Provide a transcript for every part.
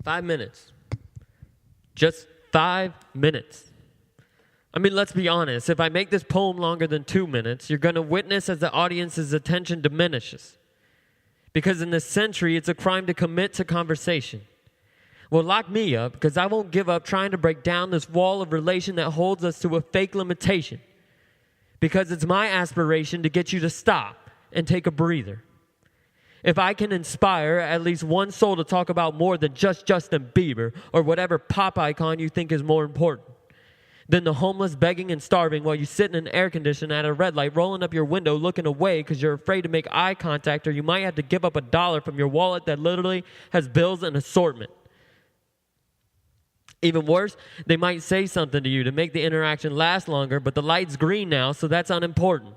5 minutes. Just 5 minutes. I mean, let's be honest. If I make this poem longer than 2 minutes, you're going to witness as the audience's attention diminishes. Because in this century, it's a crime to commit to conversation. Well, lock me up, because I won't give up trying to break down this wall of relation that holds us to a fake limitation. Because it's my aspiration to get you to stop and take a breather. If I can inspire at least one soul to talk about more than just Justin Bieber or whatever pop icon you think is more important than the homeless begging and starving while you sit in an air conditioner at a red light, rolling up your window, looking away because you're afraid to make eye contact, or you might have to give up $1 from your wallet that literally has bills and assortment. Even worse, they might say something to you to make the interaction last longer, but the light's green now, so that's unimportant.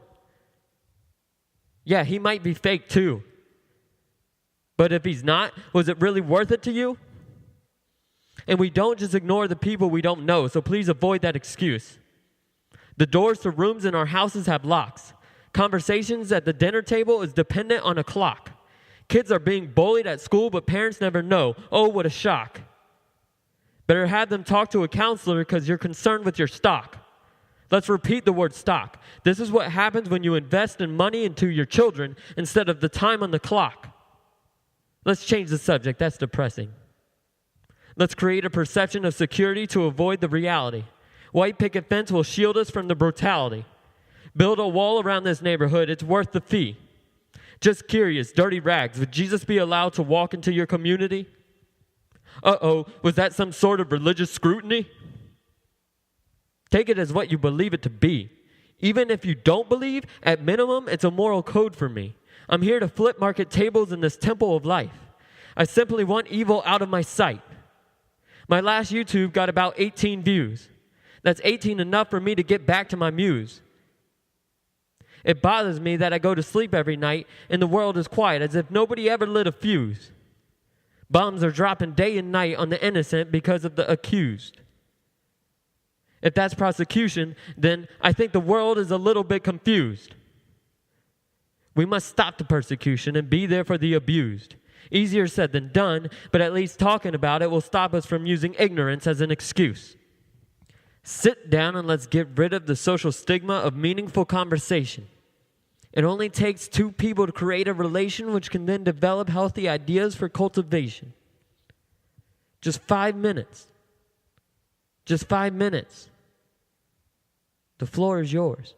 Yeah, he might be fake too. But if he's not, was it really worth it to you? And we don't just ignore the people we don't know, so please avoid that excuse. The doors to rooms in our houses have locks. Conversations at the dinner table is dependent on a clock. Kids are being bullied at school, but parents never know. Oh, what a shock. Better have them talk to a counselor because you're concerned with your stock. Let's repeat the word stock. This is what happens when you invest in money into your children instead of the time on the clock. Let's change the subject. That's depressing. Let's create a perception of security to avoid the reality. White picket fence will shield us from the brutality. Build a wall around this neighborhood. It's worth the fee. Just curious, dirty rags. Would Jesus be allowed to walk into your community? Uh-oh, was that some sort of religious scrutiny? Take it as what you believe it to be. Even if you don't believe, at minimum, it's a moral code for me. I'm here to flip market tables in this temple of life. I simply want evil out of my sight. My last YouTube got about 18 views. That's 18 enough for me to get back to my muse. It bothers me that I go to sleep every night and the world is quiet as if nobody ever lit a fuse. Bombs are dropping day and night on the innocent because of the accused. If that's prosecution, then I think the world is a little bit confused. We must stop the persecution and be there for the abused. Easier said than done, but at least talking about it will stop us from using ignorance as an excuse. Sit down and let's get rid of the social stigma of meaningful conversation. It only takes two people to create a relation which can then develop healthy ideas for cultivation. Just 5 minutes. Just 5 minutes. The floor is yours.